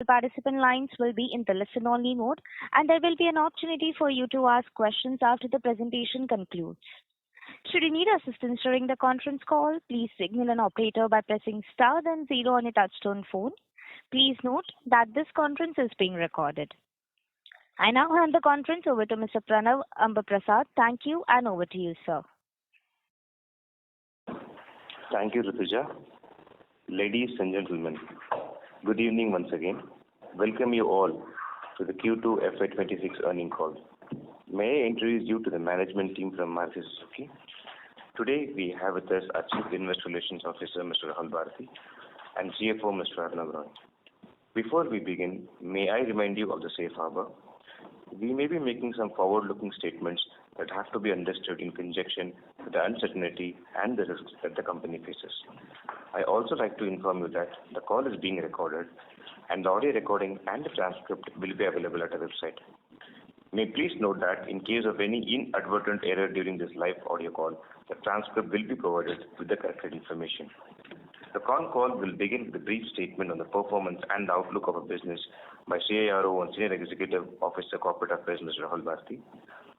Participant lines will be in the listen-only mode, and there will be an opportunity for you to ask questions after the presentation concludes. Should you need assistance during the conference call, please signal an operator by pressing star then zero on your touchtone phone. Please note that this conference is being recorded. I now hand the conference over to Mr. Pranav Ambaprasad. Thank you, and over to you, sir. Thank you, Rituja. Ladies and gentlemen, good evening once again. Welcome you all to the Q2FY26 earnings call. May I introduce you to the management team from Maruti Suzuki. Today we have with us our Chief Investor Relations Officer, Mr. Rahul Bharti, and CFO, Mr. Arnav Roy. Before we begin, may I remind you of the safe harbor. We may be making some forward-looking statements that have to be understood in conjunction with the uncertainty and the risks that the company faces. I also like to inform you that the call is being recorded and the audio recording and the transcript will be available at our website. May please note that in case of any inadvertent error during this live audio call, the transcript will be provided with the corrected information. The con call will begin with a brief statement on the performance and the outlook of a business by CIRO and Senior Executive Officer Corporate Affairs, Mr. Rahul Bharti,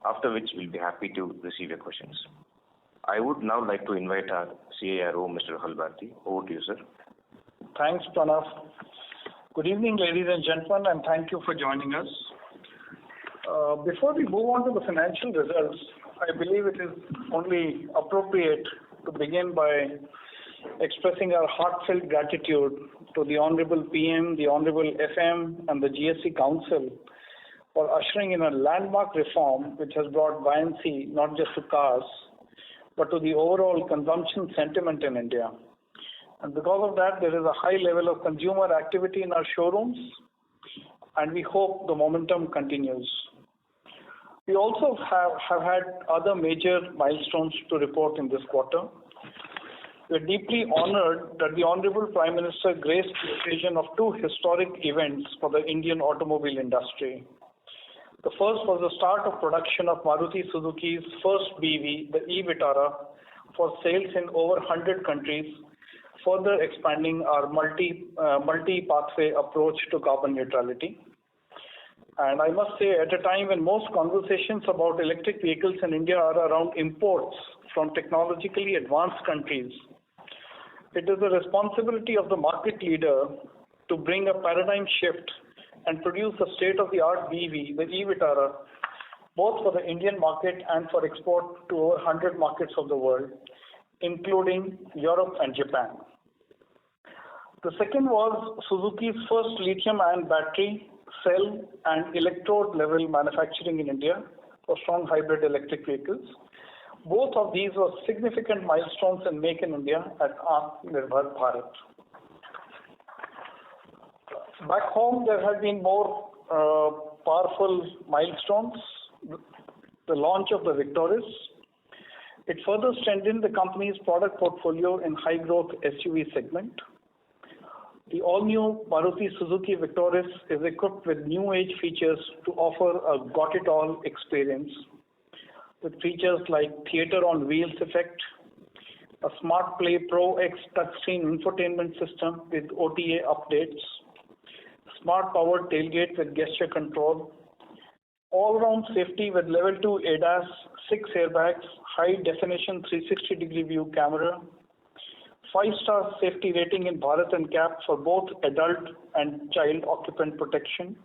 after which we'll be happy to receive your questions. I would now like to invite our CIRO, Mr. Rahul Bharti. Over to you, sir. Thanks, Pranav. Good evening, ladies and gentlemen, and thank you for joining us. Before we move on to the financial results, I believe it is only appropriate to begin by expressing our heartfelt gratitude to the Honorable PM, the Honorable FM, and the GST Council for ushering in a landmark reform which has brought buoyancy not just to cars, but to the overall consumption sentiment in India. And because of that, there is a high level of consumer activity in our showrooms, and we hope the momentum continues. We also have had other major milestones to report in this quarter. We are deeply honored that the Honorable Prime Minister graced the occasion of two historic events for the Indian automobile industry. The first was the start of production of Maruti Suzuki's first BEV, the e-Vitara, for sales in over 100 countries, further expanding our multi-pathway approach to carbon neutrality. And I must say, at a time when most conversations about electric vehicles in India are around imports from technologically advanced countries, it is the responsibility of the market leader to bring a paradigm shift and produce a state-of-the-art BEV, the e-Vitara, both for the Indian market and for export to over 100 markets of the world, including Europe and Japan. The second was Suzuki's first lithium-ion battery, cell, and electrode-level manufacturing in India for strong hybrid electric vehicles. Both of these were significant milestones in Make in India at Atmanirbhar Bharat. Back home, there have been more powerful milestones. The launch of the Victoris. It further strengthened the company's product portfolio in high-growth SUV segment. The all-new Maruti Suzuki Victoris is equipped with new-age features to offer a got-it-all experience, with features like Theater on Wheels effect, a Smart Play Pro X touchscreen infotainment system with OTA updates, smart powered tailgate with gesture control, all-round safety with level 2 ADAS, 6 airbags, high-definition 360-degree view camera, 5-star safety rating in Bharat NCAP for both adult and child occupant protection,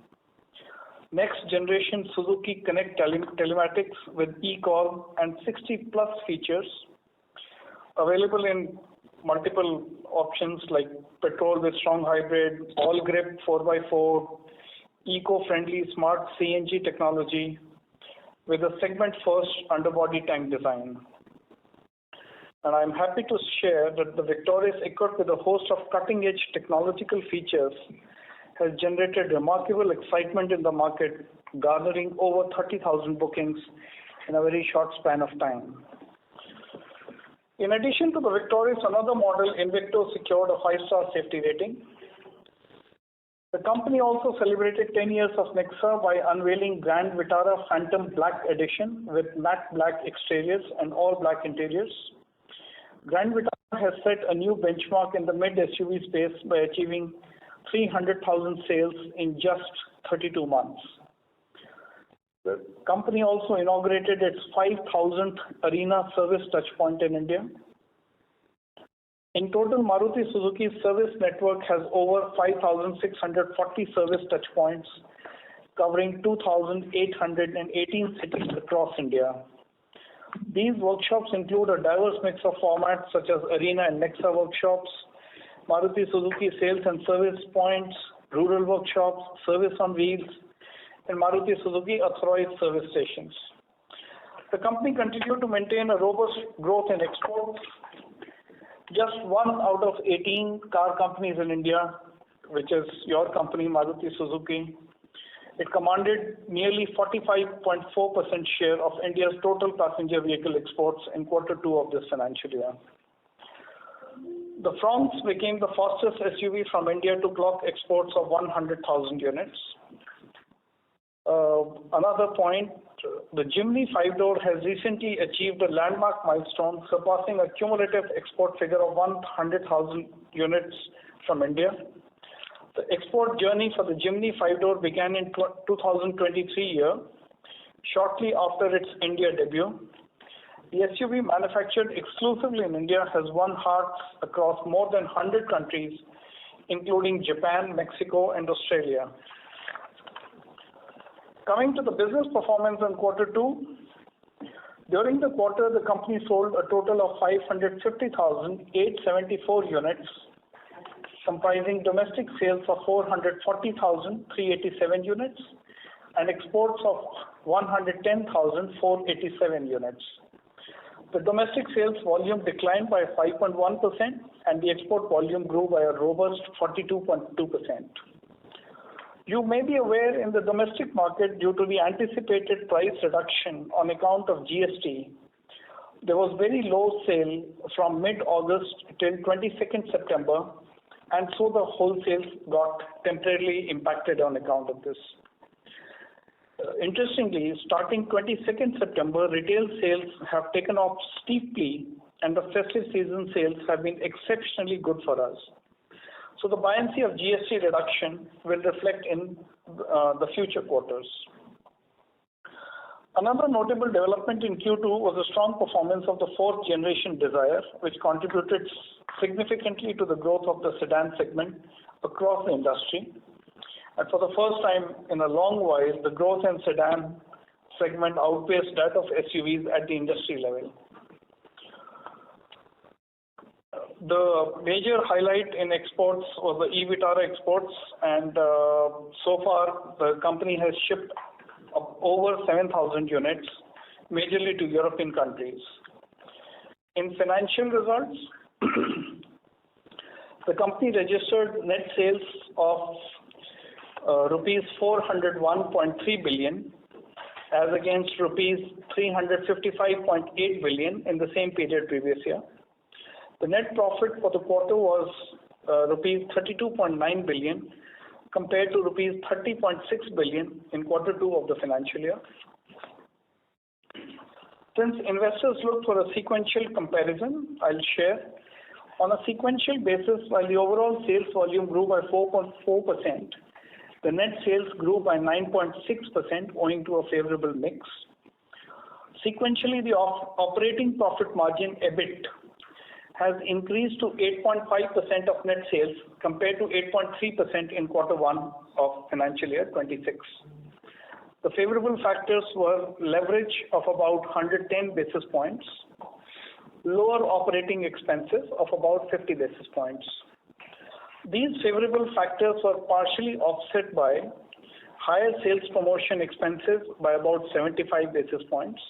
next generation Suzuki Connect telematics with eCall and 60-plus features, available in multiple options like petrol with strong hybrid, all-grip 4x4, eco-friendly smart CNG technology with a segment-first underbody tank design. And I'm happy to share that the Victoris, equipped with a host of cutting-edge technological features, has generated remarkable excitement in the market, garnering over 30,000 bookings in a very short span of time. In addition to the Victoris, another model, Invicto, secured a 5-star safety rating. The company also celebrated 10 years of Nexa by unveiling Grand Vitara Phantom Black Edition with matte black exteriors and all black interiors. Grand Vitara has set a new benchmark in the mid-SUV space by achieving 300,000 sales in just 32 months. The company also inaugurated its 5,000th arena service touchpoint in India. In total, Maruti Suzuki's service network has over 5,640 service touchpoints covering 2,818 cities across India. These workshops include a diverse mix of formats such as arena and Nexa workshops, Maruti Suzuki sales and service points, rural workshops, service on wheels, and Maruti Suzuki authorized service stations. The company continued to maintain a robust growth in exports. Just 1 out of 18 car companies in India, which is your company, Maruti Suzuki, it commanded nearly 45.4% share of India's total passenger vehicle exports in Q2 of this financial year. The Fronx became the fastest SUV from India to clock exports of 100,000 units. Another point, the Jimny 5-door has recently achieved a landmark milestone, surpassing a cumulative export figure of 100,000 units from India. The export journey for the Jimny 5-door began in 2023 year, shortly after its India debut. The SUV manufactured exclusively in India has won hearts across more than 100 countries, including Japan, Mexico, and Australia. Coming to the business performance in Q2, during the quarter, the company sold a total of 550,874 units, comprising domestic sales of 440,387 units and exports of 110,487 units. The domestic sales volume declined by 5.1% and the export volume grew by a robust 42.2%. You may be aware in the domestic market, due to the anticipated price reduction on account of GST, there was very low sale from mid-August till 22nd September, and so the wholesales got temporarily impacted on account of this. Interestingly, starting 22nd September, retail sales have taken off steeply and the festive season sales have been exceptionally good for us. So the buoyancy of GST reduction will reflect in the future quarters. Another notable development in Q2 was a strong performance of the fourth generation Dzire, which contributed significantly to the growth of the sedan segment across the industry. And for the first time in a long while, the growth in sedan segment outpaced that of SUVs at the industry level. The major highlight in exports was the e-Vitara exports, and so far the company has shipped over 7,000 units, majorly to European countries. In financial results, the company registered net sales of rupees 401.3 billion as against rupees 355.8 billion in the same period previous year. The net profit for the quarter was rupees 32.9 billion compared to rupees 30.6 billion in Q2 of the financial year. Since investors look for a sequential comparison, I'll share. On a sequential basis, while the overall sales volume grew by 4.4%, the net sales grew by 9.6% owing to a favorable mix. Sequentially, the operating profit margin EBIT has increased to 8.5% of net sales compared to 8.3% in Q1 of financial year 26. The favorable factors were leverage of about 110 basis points, lower operating expenses of about 50 basis points. These favorable factors were partially offset by higher sales promotion expenses by about 75 basis points,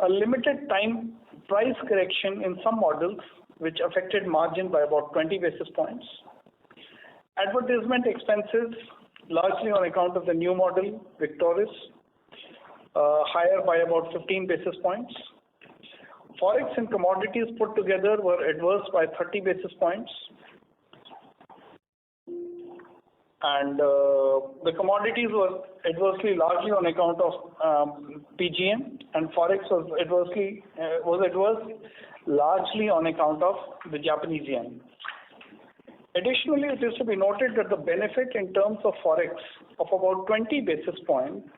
a limited time price correction in some models which affected margin by about 20 basis points, advertisement expenses largely on account of the new model Victoris, higher by about 15 basis points. Forex and commodities put together were adverse by 30 basis points. And the commodities were adversely largely on account of PGM, and Forex was adverse largely on account of the Japanese yen. Additionally, it is to be noted that the benefit in terms of forex of about 20 basis points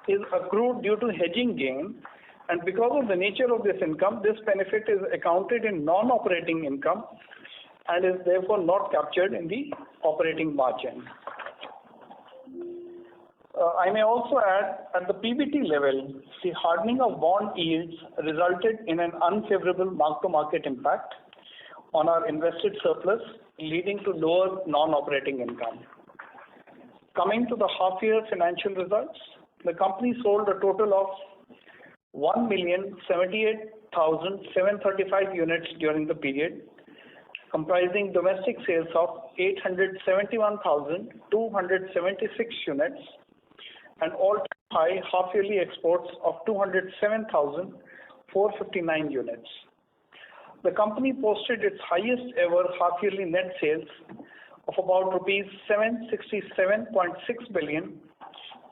is accrued due to hedging gain, and because of the nature of this income, this benefit is accounted in non-operating income and is therefore not captured in the operating margin. I may also add, at the PBT level, the hardening of bond yields resulted in an unfavorable mark-to-market impact on our invested surplus, leading to lower non-operating income. Coming to the half-year financial results, the company sold a total of 1,078,735 units during the period, comprising domestic sales of 871,276 units and all-time high half-yearly exports of 207,459 units. The company posted its highest ever half-yearly net sales of about rupees 767.6 billion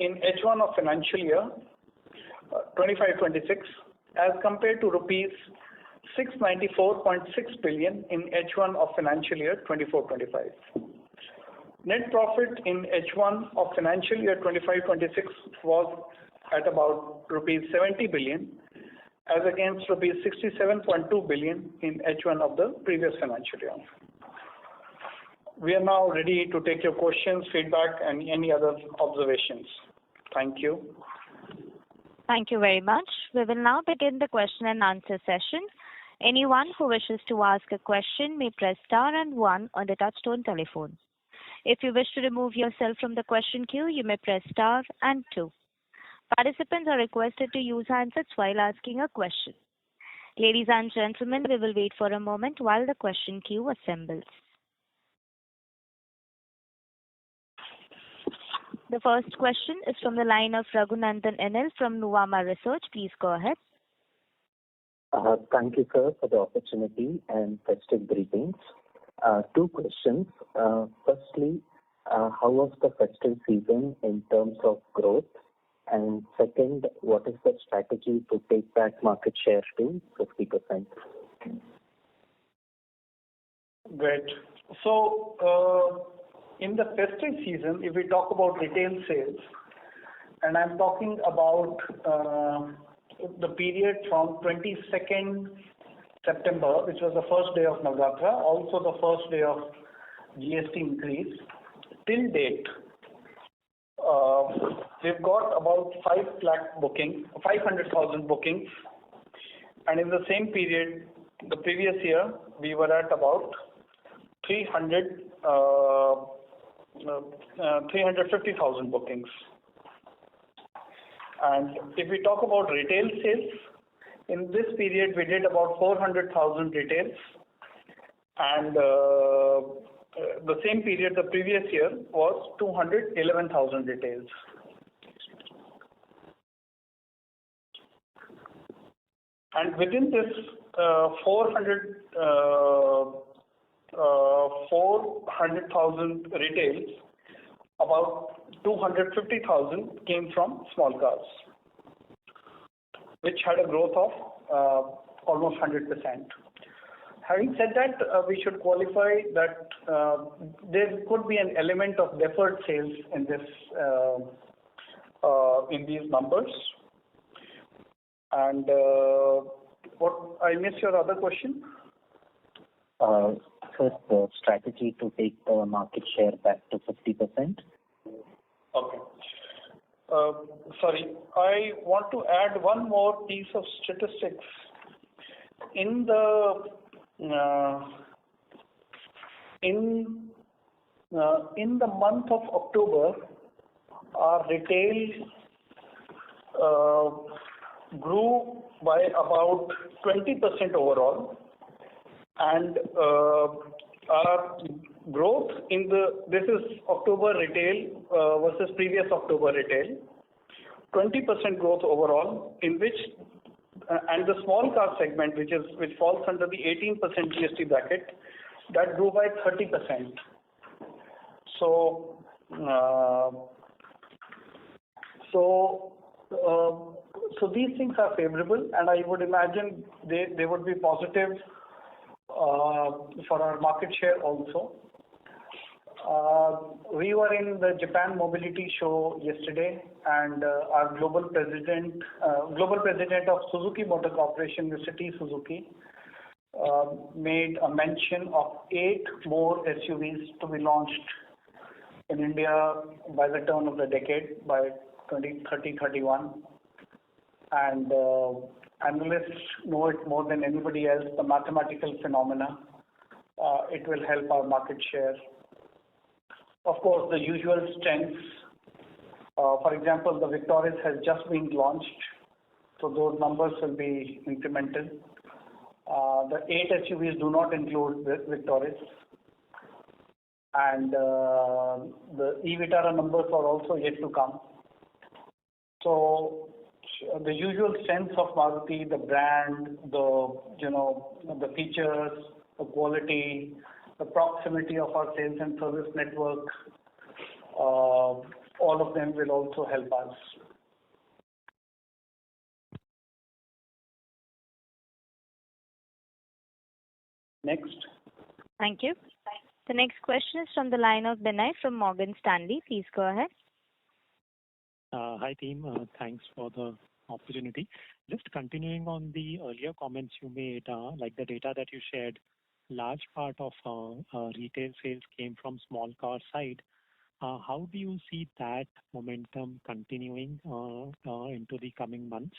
in H1 of financial year 25-26 as compared to rupees 694.6 billion in H1 of financial year 24-25. Net profit in H1 of financial year 25-26 was at about rupees 70 billion as against rupees 67.2 billion in H1 of the previous financial year. We are now ready to take your questions, feedback, and any other observations. Thank you. Thank you very much. We will now begin the question and answer session. Anyone who wishes to ask a question may press star and one on the touchtone telephone. If you wish to remove yourself from the question queue, you may press star and two. Participants are requested to use handsets while asking a question. Ladies and gentlemen, we will wait for a moment while the question queue assembles. The first question is from the line of Raghunandan NL from Nuvama Research. Please go ahead. Thank you, sir, for the opportunity and festive greetings. Two questions. Firstly, how was the festive season in terms of growth? And second, what is the strategy to take back market share to 50%? Great. So, in the festive season, if we talk about retail sales, and I'm talking about the period from 22nd September, which was the first day of Navratri, also the first day of GST increase, till date, we've got about 500,000 bookings, and in the same period, the previous year, we were at about 350,000 bookings. And if we talk about retail sales, in this period we did about 400,000 retails, and the same period the previous year was 211,000 retails. And within this 400,000 retails, about 250,000 came from small cars, which had a growth of almost 100%. Having said that, we should qualify that there could be an element of deferred sales in this in these numbers. And what I missed your other question? Sir, the strategy to take the market share back to 50%. Okay. Sorry, I want to add one more piece of statistics. In the month of October, our retail grew by about 20% overall, and our growth this is October retail versus previous October retail, 20% growth overall, in which and the small car segment, which falls under the 18% GST bracket, that grew by 30%. So these things are favorable, and I would imagine they would be positive for our market share also. We were in the Japan Mobility Show yesterday, and our global president of Suzuki Motor Corporation, Mr. Suzuki, made a mention of 8 more SUVs to be launched in India by the turn of the decade, by 2030-31. And analysts know it more than anybody else, the mathematical phenomena. It will help our market share. Of course, the usual strengths. For example, the Victoris has just been launched, so those numbers will be incremental. The 8 SUVs do not include Victoris. And the e-Vitara numbers are also yet to come. So the usual strengths of Maruti, the brand, the features, the quality, the proximity of our sales and service network, all of them will also help us. Next. Thank you. The next question is from the line of Binay from Morgan Stanley. Please go ahead. Hi team, thanks for the opportunity. Just continuing on the earlier comments you made, like the data that you shared, large part of retail sales came from small car side. How do you see that momentum continuing into the coming months?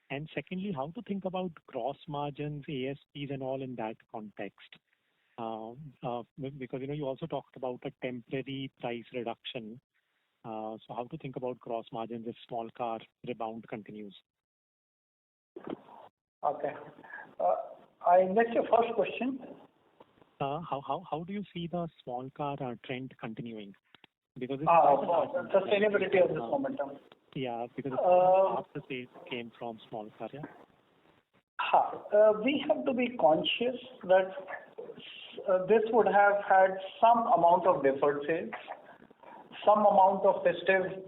And secondly, how to think about gross margins, ASPs and all in that context? Because you also talked about a temporary price reduction. So how to think about gross margins if small car rebound continues? Okay. I missed your first question. How do you see the small car trend continuing? Because sustainability of this momentum. Yeah, because half the sales came from small car. Yeah. We have to be conscious that this would have had some amount of deferred sales, some amount of festive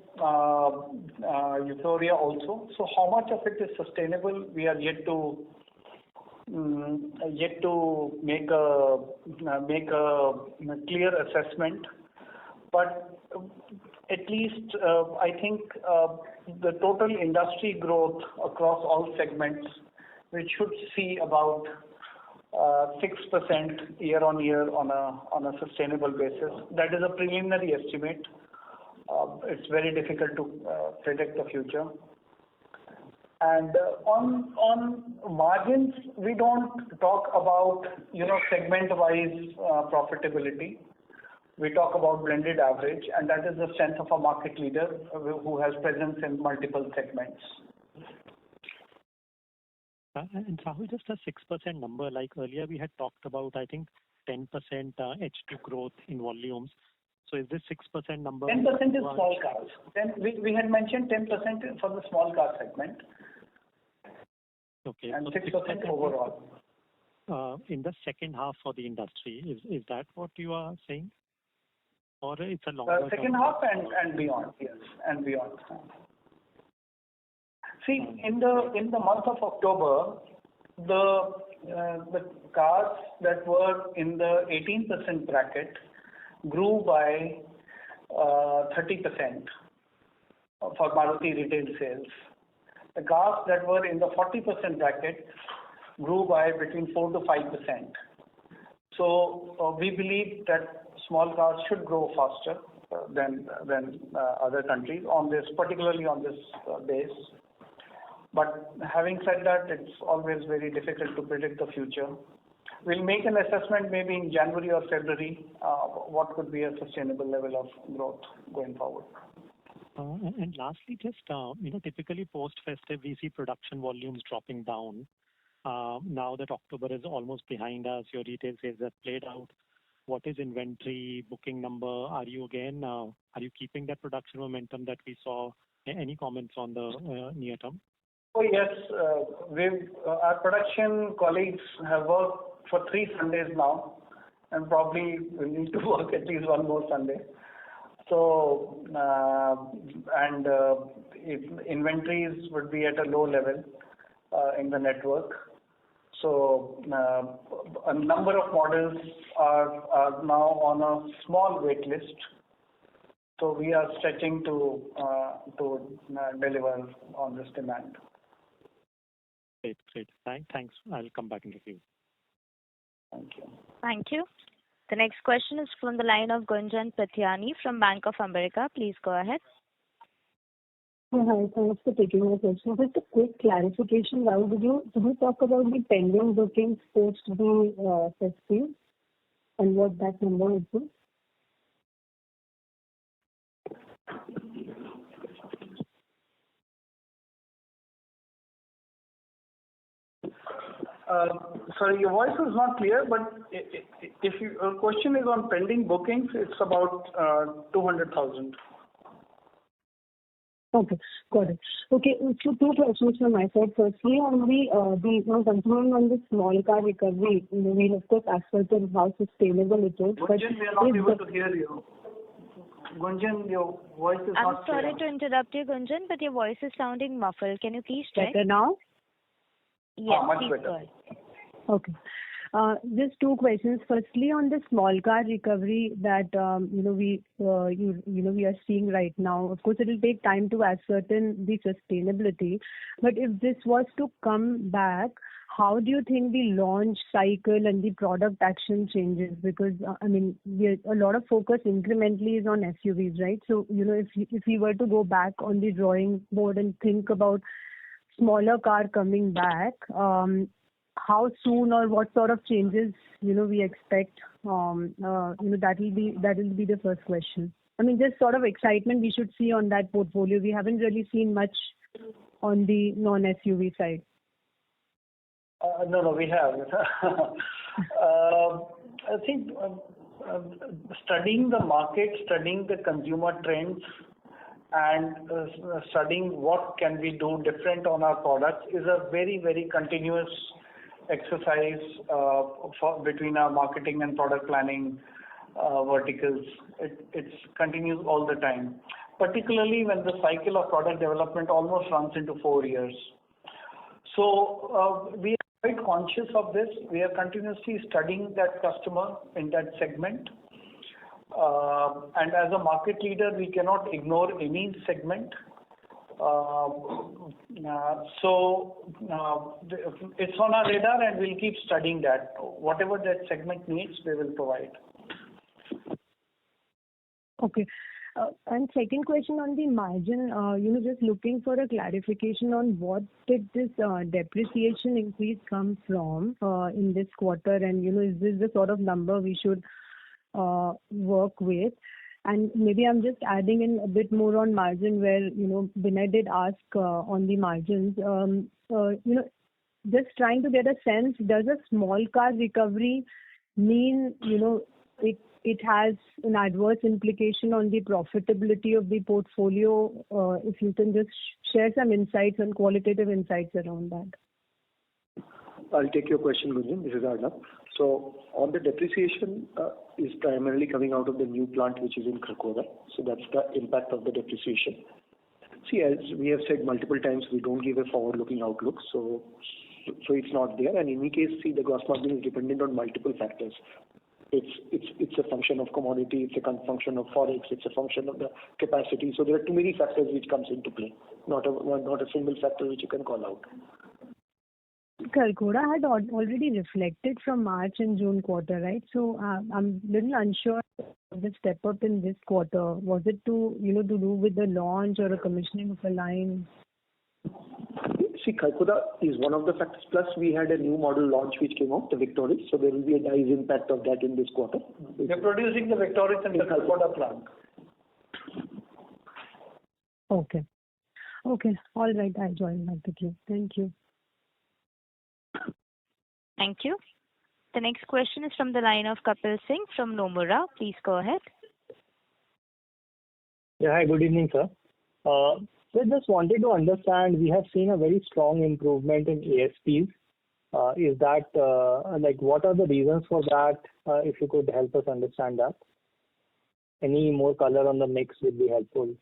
euphoria also. So how much of it is sustainable, we are yet to make a clear assessment. But at least I think the total industry growth across all segments, which should see about 6% year on year on a sustainable basis. That is a preliminary estimate. It's very difficult to predict the future. And on margins, we don't talk about segment-wise profitability. We talk about blended average, and that is the strength of a market leader who has presence in multiple segments. And Rahul, just a 6% number, like earlier we had talked about, I think 10% H2 growth in volumes. So is this 6% number? 10% is small cars. Then we had mentioned 10% for the small car segment. Okay. And 6% overall. In the second half for the industry, is that what you are saying? Or it's a longer second half and beyond, yes, and beyond. See, in the month of October, the cars that were in the 18% bracket grew by 30% for Maruti retail sales. The cars that were in the 40% bracket grew by between 4 to 5%. So we believe that small cars should grow faster than other countries particularly on this base. But having said that, it's always very difficult to predict the future. We'll make an assessment maybe in January or February what could be a sustainable level of growth going forward. And lastly, just typically post-festive, we see production volumes dropping down. Now that October is almost behind us, your retail sales have played out. What is inventory booking number? Are you keeping that production momentum that we saw? Any comments on the near term? Oh yes, our production colleagues have worked for 3 Sundays now, and probably will need to work at least one more Sunday. So, if inventories would be at a low level in the network. So a number of models are now on a small wait list. So we are stretching to deliver on this demand. Great. Thanks. I'll come back in the queue. Thank you. Thank you. The next question is from the line of Gunjan Prithyani from Bank of America. Please go ahead. Hi, thanks for taking my question. Just a quick clarification. Rahul, did you talk about the pending bookings post the festive and what that number is? Sorry, your voice is not clear, but if your question is on pending bookings, it's about 200,000. Okay, got it. Okay, so two questions from my side. Firstly, on the continuing on the small car recovery, we of course ascertain how sustainable it is. Gunjan, we are not able to hear you. Gunjan, your voice is not clear. I'm sorry to interrupt you, Gunjan, but your voice is sounding muffled. Can you please check? Better now? Yes, much please better. go ahead. Okay. Just two questions. Firstly, on the small car recovery that we are seeing right now. Of course, it will take time to ascertain the sustainability. But if this was to come back, how do you think the launch cycle and the product action changes? Because a lot of focus incrementally is on SUVs, right? So if we were to go back on the drawing board and think about smaller car coming back, how soon or what sort of changes we expect? That will be the first question. Just sort of excitement we should see on that portfolio. We haven't really seen much on the non-SUV side. No, we have. I think studying the market, studying the consumer trends, and studying what can we do different on our products is a very, very continuous exercise between our marketing and product planning verticals. It continues all the time, particularly when the cycle of product development almost runs into 4 years. So we are quite conscious of this. We are continuously studying that customer in that segment. And as a market leader, we cannot ignore any segment. So it's on our radar, and we'll keep studying that. Whatever that segment needs, we will provide. Okay. And second question on the margin, just looking for a clarification on what did this depreciation increase come from in this quarter, and is this the sort of number we should work with? And maybe I'm just adding in a bit more on margin where Vinay did ask on the margins. Just trying to get a sense, does a small car recovery mean it has an adverse implication on the profitability of the portfolio? If you can just share some insights and qualitative insights around that. I'll take your question, Gunjan. This is Arnab. So on the depreciation is primarily coming out of the new plant which is in Kharkhoda. So that's the impact of the depreciation. See, as we have said multiple times, we don't give a forward-looking outlook. So it's not there. And in any case, see, the gross margin is dependent on multiple factors. It's a function of commodity, it's a function of forex, it's a function of the capacity. So there are too many factors which comes into play. Not a single factor which you can call out. Kharkhoda had already reflected from March and June quarter, right? So I'm a little unsure of the step up in this quarter. Was it to do with the launch or a commissioning of a line? See, Kharkhoda is one of the factors. Plus, we had a new model launch which came out, the Victoris. So there will be a dice impact of that in this quarter. We're producing the Victoris in the Kharkhoda plant. Okay. All right. I'll join back the queue. Thank you. Thank you. The next question is from the line of Kapil Singh from Nomura. Please go ahead. Yeah, hi, good evening, sir. So I just wanted to understand, we have seen a very strong improvement in ASPs. Is that, what are the reasons for that? If you could help us understand that. Any more color on the mix would be helpful.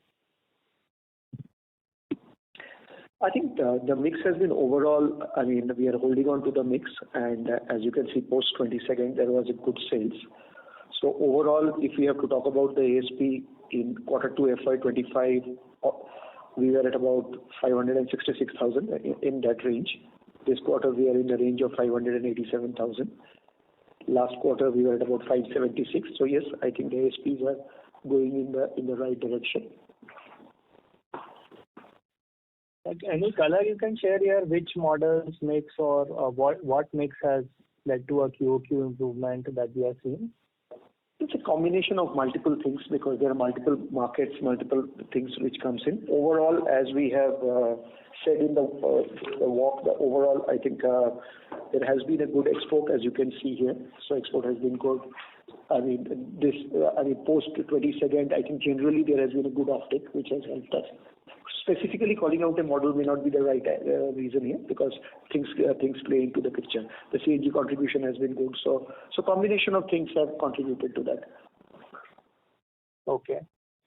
I think the mix has been overall, I mean, we are holding on to the mix, and as you can see, post 22nd, there was a good sales. So overall, if we have to talk about the ASP in Q2 FY25, we were at about 566,000 in that range. This quarter, we are in the range of 587,000. Last quarter, we were at about 576. So yes, I think the ASPs are going in the right direction. Any color you can share here, which models mix or what mix has led to a QOQ improvement that we are seeing? It's a combination of multiple things because there are multiple markets, multiple things which comes in. Overall, as we have said in the walk, the overall, I think there has been a good export, as you can see here. So export has been good. I mean, post 22nd, I think generally there has been a good offtake, which has helped us. Specifically calling out a model may not be the right reason here because things play into the picture. The CNG contribution has been good, so combination of things have contributed to that. Okay.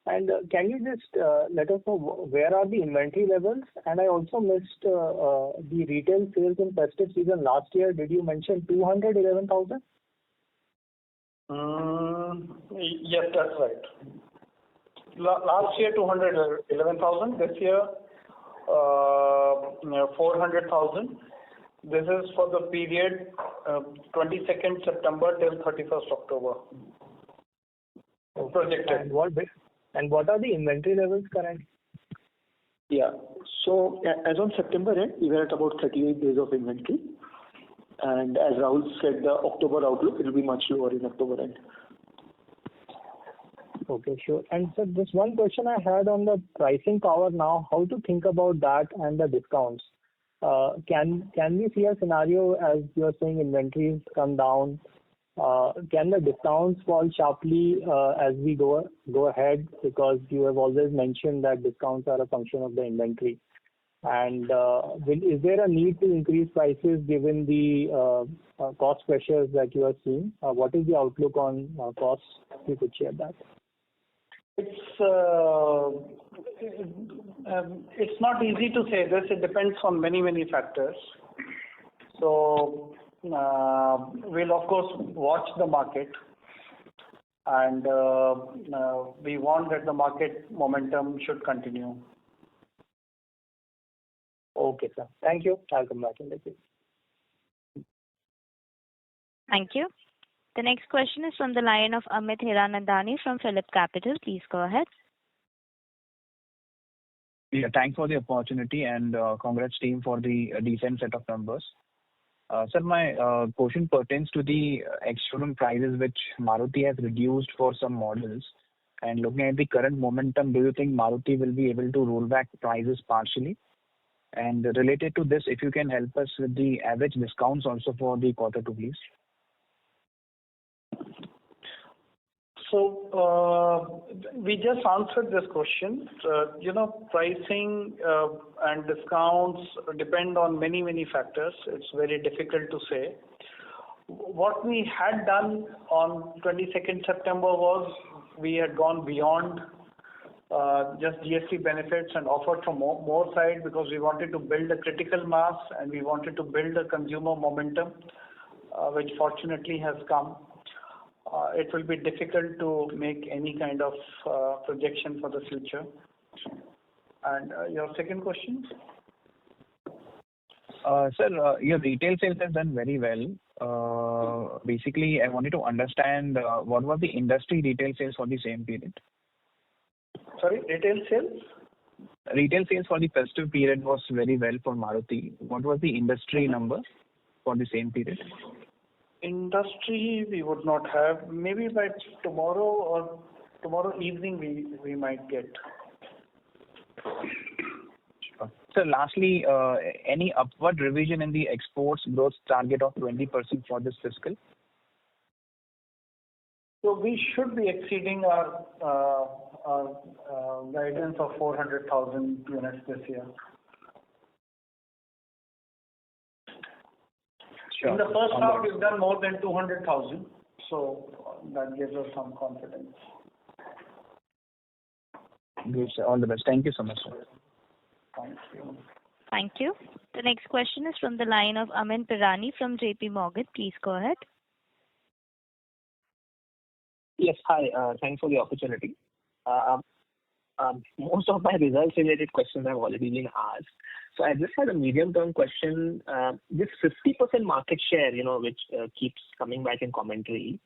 And can you just let us know where are the inventory levels? And I also missed the retail sales in festive season last year. Did you mention 211,000? Yes, that's right. Last year 211,000. This year 400,000. This is for the period 22nd September till 31st October. Projected. And what are the inventory levels currently? Yeah. So as on September end, we were at about 38 days of inventory. And as Rahul said, the October outlook, it will be much lower in October end. Okay, sure. And sir, just one question I had on the pricing power now, how to think about that and the discounts. Can we see a scenario as you're saying inventories come down? Can the discounts fall sharply as we go ahead? Because you have always mentioned that discounts are a function of the inventory. And is there a need to increase prices given the cost pressures that you are seeing? What is the outlook on costs? If you could share that. It's not easy to say this. It depends on many factors. So we'll of course watch the market, and we want that the market momentum should continue. Okay, sir. Thank you. I'll come back in the queue. Thank you. The next question is from the line of Amit Hiranandani from Phillip Capital. Please go ahead. Yeah, thanks for the opportunity and congrats team for the decent set of numbers. Sir, my question pertains to the ex-showroom prices which Maruti has reduced for some models. And looking at the current momentum, do you think Maruti will be able to roll back prices partially? And related to this, if you can help us with the average discounts also for the Q2, please. So we just answered this question. Pricing and discounts depend on many factors. It's very difficult to say. What we had done on 22nd September was we had gone beyond just GST benefits and offered from more side because we wanted to build a critical mass and we wanted to build a consumer momentum, which fortunately has come. It will be difficult to make any kind of projection for the future. And your second question? Sir, your retail sales has done very well. Basically, I wanted to understand what was the industry retail sales for the same period? Sorry, retail sales? Retail sales for the festive period was very well for Maruti. What was the industry number for the same period? Industry we would not have. Maybe by tomorrow evening we might get. Sure. So lastly, any upward revision in the exports growth target of 20% for this fiscal? So we should be exceeding our guidance of 400,000 units this year. Sure. In the first half, we've done more than 200,000, so that gives us some confidence. Good, sir. All the best. Thank you so much, sir. Thank you. Thank you. The next question is from the line of Amin Pirani from JP Morgan. Please go ahead. Yes. Hi. Thanks for the opportunity. Most of my results-related questions have already been asked. So I just had a medium-term question. This 50% market share, which keeps coming back in commentary,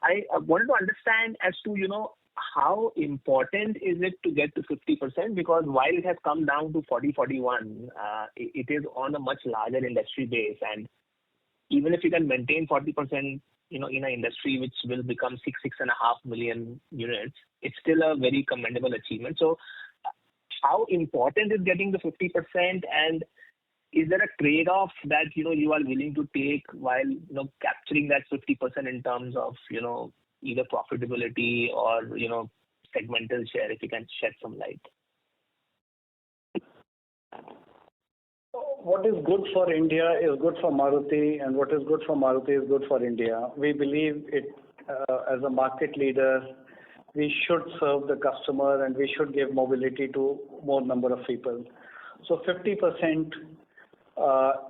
I wanted to understand as to, how important is it to get to 50%? Because while it has come down to 41, it is on a much larger industry base. And even if you can maintain 40%, in an industry which will become 6.5 million units, it's still a very commendable achievement. So how important is getting the 50%, and is there a trade-off that you are willing to take while capturing that 50% in terms of either profitability or segmental share? If you can shed some light. What is good for India is good for Maruti, and what is good for Maruti is good for India. We believe it as a market leader, we should serve the customer and we should give mobility to more number of people. So 50%,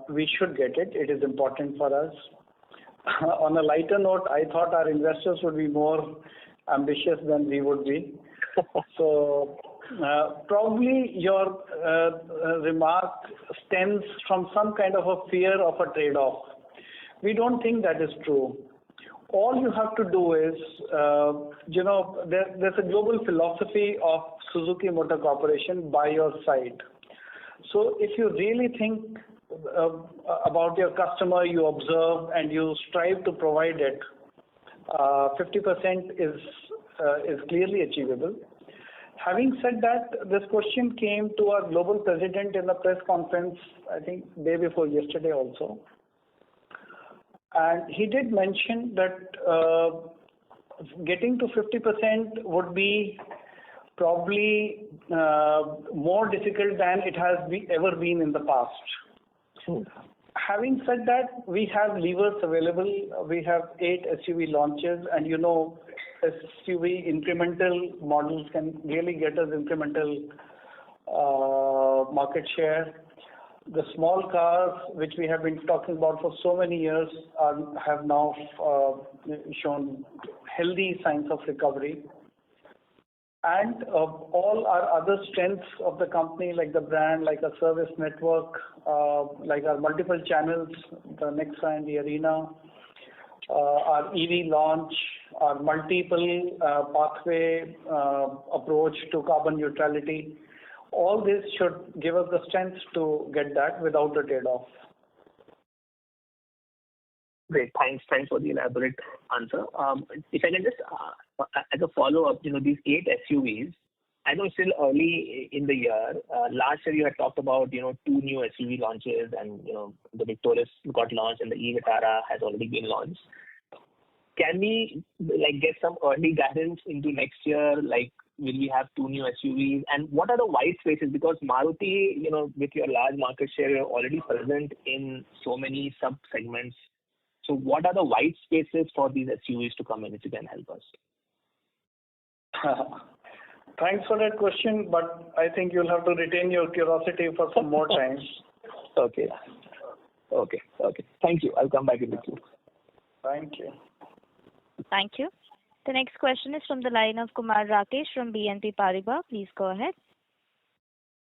we should get it. It is important for us. On a lighter note, I thought our investors would be more ambitious than we would be. So probably your remark stems from some kind of a fear of a trade-off. We don't think that is true. All you have to do is, there's a global philosophy of Suzuki Motor Corporation, by your side. So if you really think about your customer, you observe and you strive to provide it, 50% is clearly achievable. Having said that, this question came to our global president in a press conference, I think day before yesterday also. And he did mention that getting to 50% would be probably more difficult than it has ever been in the past. Having said that, we have levers available. We have 8 SUV launches, and SUV incremental models can really get us incremental market share. The small cars, which we have been talking about for so many years, have now shown healthy signs of recovery. And all our other strengths of the company, like the brand, like our service network, like our multiple channels, the Nexa and the Arena, our EV launch, our multiple pathway approach to carbon neutrality, all this should give us the strength to get that without a trade-off. Great. Thanks for the elaborate answer. If I can just, as a follow-up, these 8 SUVs, I know it's still early in the year. Last year you had talked about, 2 new SUV launches, and, the Victoris got launched and the e-Vitara has already been launched. Can we get some early guidance into next year? Will we have 2 new SUVs? And what are the white spaces? Because Maruti, with your large market share, you're already present in so many sub-segments. So what are the white spaces for these SUVs to come in, if you can help us? Thanks for that question, but I think you'll have to retain your curiosity for some more time. Okay. Thank you. I'll come back in the queue. Thank you. Thank you. The next question is from the line of Kumar Rakesh from BNP Paribas. Please go ahead.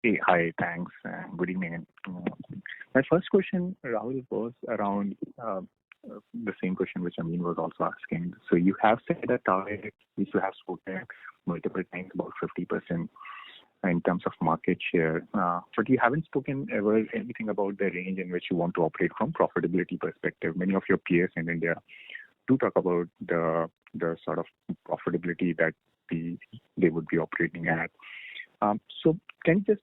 Hey, hi, thanks. Good evening. My first question, Rahul, was around the same question which Amin was also asking. So you have set a target, which you have spoken multiple times about 50% in terms of market share, but you haven't spoken ever anything about the range in which you want to operate from profitability perspective. Many of your peers in India do talk about the sort of profitability that they would be operating at. So can you just,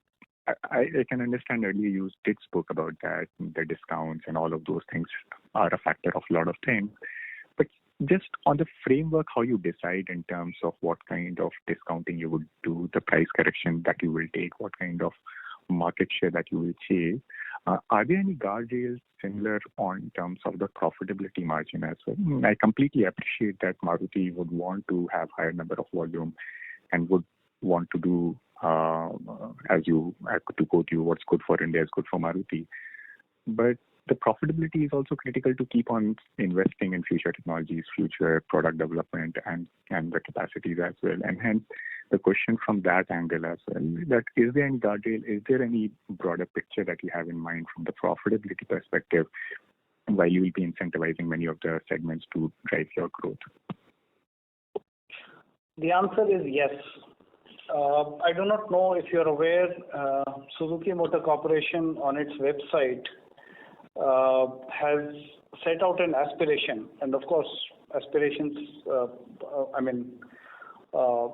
I can understand earlier you did spoke about that, the discounts and all of those things are a factor of a lot of things. But just on the framework, how you decide in terms of what kind of discounting you would do, the price correction that you will take, what kind of market share that you will chase. Are there any guardrails similar in terms of the profitability margin as well? I completely appreciate that Maruti would want to have higher number of volume and would want to do to quote you, what's good for India is good for Maruti. But the profitability is also critical to keep on investing in future technologies, future product development, and the capacities as well. And hence, the question from that angle as well, that is there any guardrail, is there any broader picture that you have in mind from the profitability perspective, while you will be incentivizing many of the segments to drive your growth? The answer is yes. I do not know if you're aware, Suzuki Motor Corporation on its website has set out an aspiration, and of course, aspirations,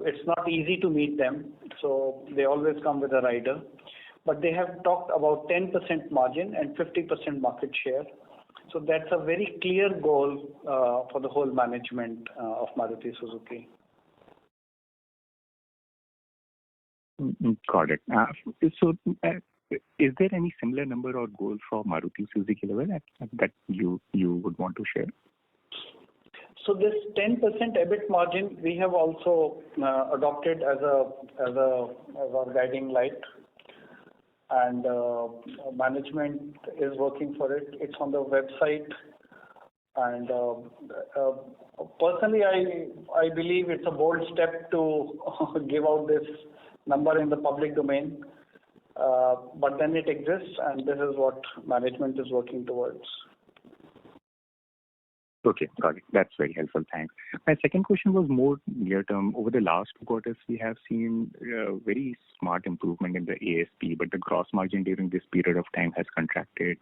it's not easy to meet them, so they always come with a rider. But they have talked about 10% margin and 50% market share. So that's a very clear goal for the whole management of Maruti Suzuki. Got it. Is there any similar number or goal for Maruti Suzuki level that you would want to share? So this 10% EBIT margin we have also adopted as our guiding light, and management is working for it. It's on the website, and personally, I believe it's a bold step to give out this number in the public domain. But then it exists, and this is what management is working towards. Okay, got it. That's very helpful. Thanks. My second question was more near term. Over the last 2 quarters, we have seen very smart improvement in the ASP, but the gross margin during this period of time has contracted.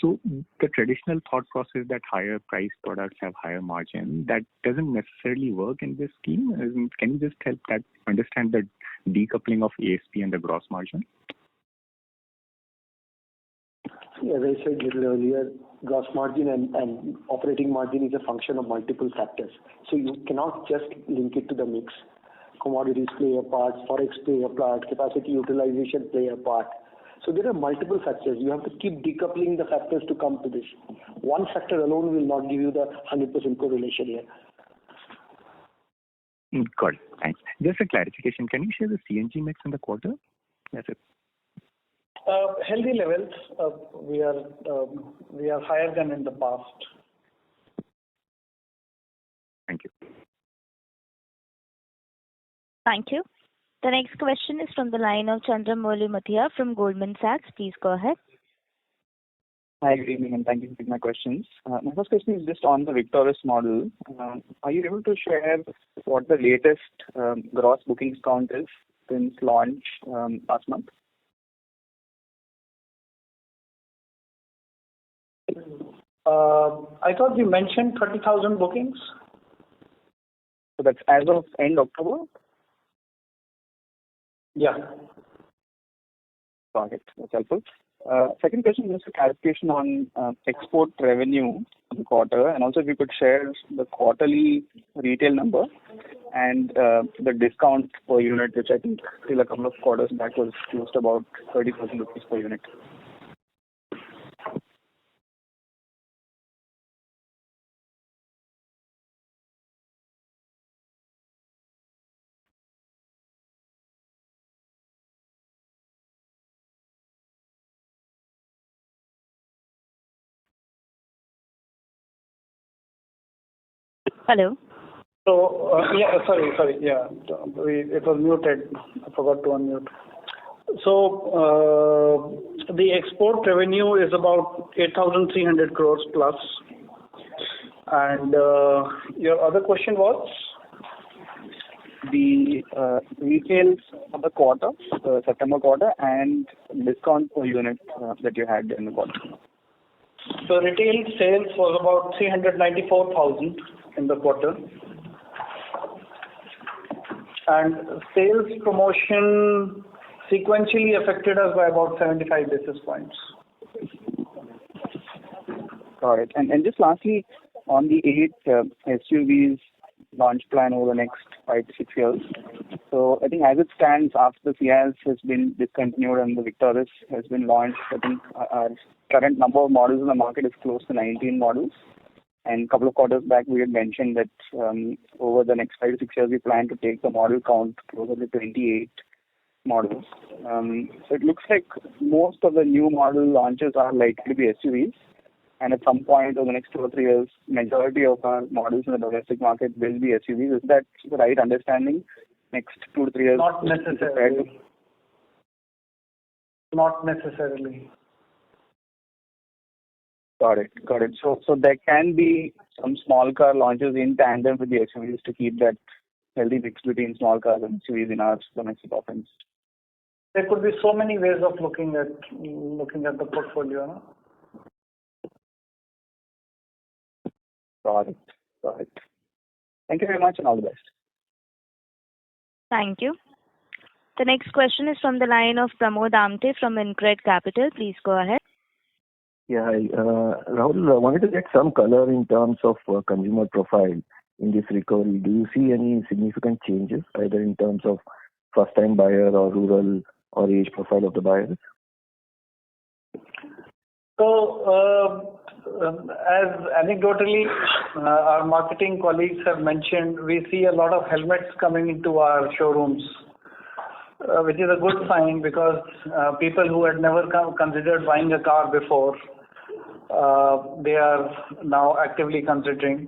So the traditional thought process that higher priced products have higher margin, that doesn't necessarily work in this scheme. Can you just help that understand the decoupling of ASP and the gross margin? As I said a little earlier, gross margin and operating margin is a function of multiple factors. So you cannot just link it to the mix. Commodities play a part, forex play a part, capacity utilization play a part. So there are multiple factors. You have to keep decoupling the factors to come to this. One factor alone will not give you the 100% correlation here. Got it. Thanks. Just a clarification. Can you share the CNG mix in the quarter? That's it. Healthy levels. We are higher than in the past. Thank you. Thank you. The next question is from the line of Chandramouli Muthiah from Goldman Sachs. Please go ahead. Hi, good evening, and thank you for taking my questions. My first question is just on the Victoris model. Are you able to share what the latest gross bookings count is since launch last month? I thought you mentioned 30,000 bookings. So that's as of end October? Yeah. Got it. That's helpful. Second question is a clarification on export revenue for the quarter, and also if you could share the quarterly retail number and the discount per unit, which I think till a couple of quarters back was close to about 30,000 rupees per unit. Hello. So, sorry. Yeah, it was muted. I forgot to unmute. So, the export revenue is about 8,300 crores plus. And your other question was? The retails for the quarter, the September quarter, and discount per unit that you had in the quarter. So retail sales was about 394,000 in the quarter. And sales promotion sequentially affected us by about 75 basis points. Got it. And just lastly, on the 8 SUVs launch plan over the next 5 to 6 years. So I think as it stands, after the Ciaz has been discontinued and the Victoris has been launched, I think our current number of models in the market is close to 19 models. And a couple of quarters back, we had mentioned that over the next 5 to 6 years, we plan to take the model count closer to 28. models. So it looks like most of the new model launches are likely to be SUVs, and at some point over the next 2 or 3 years, majority of our models in the domestic market will be SUVs. Is that the right understanding? Next 2 to 3 years? Not necessarily. Not necessarily. Got it. So there can be some small car launches in tandem with the SUVs to keep that healthy mix between small cars and SUVs in our domestic offerings. There could be so many ways of looking at the portfolio. No? Got it. Thank you very much and all the best. Thank you. The next question is from the line of Pramod Amte from InCred Capital. Please go ahead. Yeah, Rahul, I wanted to get some color in terms of consumer profile in this recovery. Do you see any significant changes, either in terms of first-time buyer or rural or age profile of the buyers? So, as anecdotally, our marketing colleagues have mentioned, we see a lot of helmets coming into our showrooms, which is a good sign because people who had never considered buying a car before, they are now actively considering.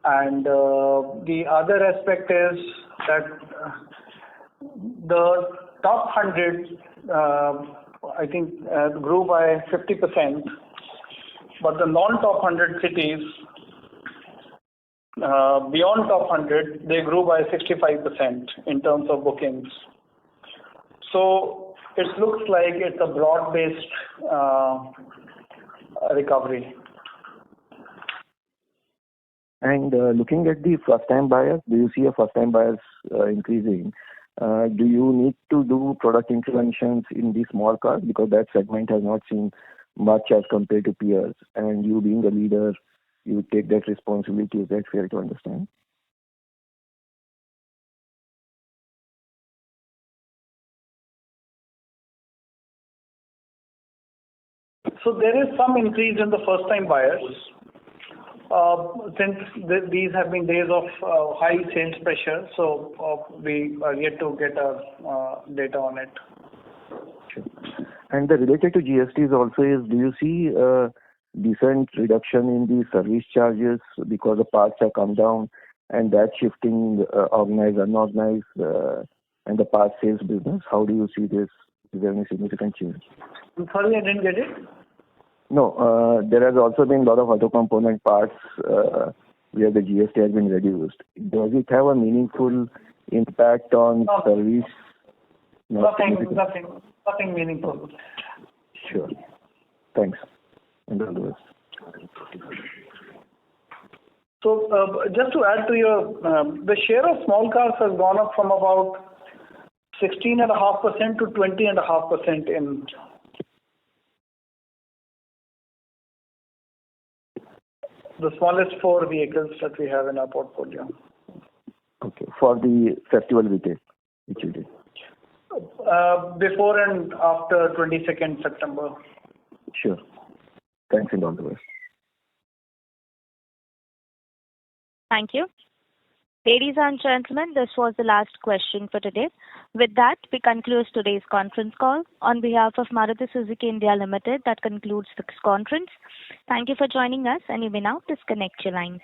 And the other aspect is that the top 100, I think, grew by 50%, but the non-top 100 cities, beyond top 100, they grew by 65% in terms of bookings. So it looks like it's a broad-based recovery. And looking at the first-time buyers, do you see a first-time buyers increasing? Do you need to do product interventions in the small cars because that segment has not seen much as compared to peers? And you being the leader, you take that responsibility. Is that fair to understand? So there is some increase in the first-time buyers. Since these have been days of high sales pressure, so we are yet to get data on it. Sure. And the related to GSTs also is, do you see a decent reduction in the service charges because the parts have come down and that shifting organized, unorganized and the parts sales business? How do you see this? Is there any significant change? I'm sorry, I didn't get it. No, there has also been a lot of auto component parts where the GST has been reduced. Does it have a meaningful impact on service? Nothing meaningful. Sure. Thanks. And all the best. So just to add to your, the share of small cars has gone up from about 16.5% to 20.5% in the smallest 4 vehicles that we have in our portfolio. Okay. For the festival retail, which you did? Before and after 22nd September. Sure. Thanks and all the best. Thank you. Ladies and gentlemen, this was the last question for today. With that, we conclude today's conference call. On behalf of Maruti Suzuki India Limited, that concludes this conference. Thank you for joining us, and you may now disconnect your lines.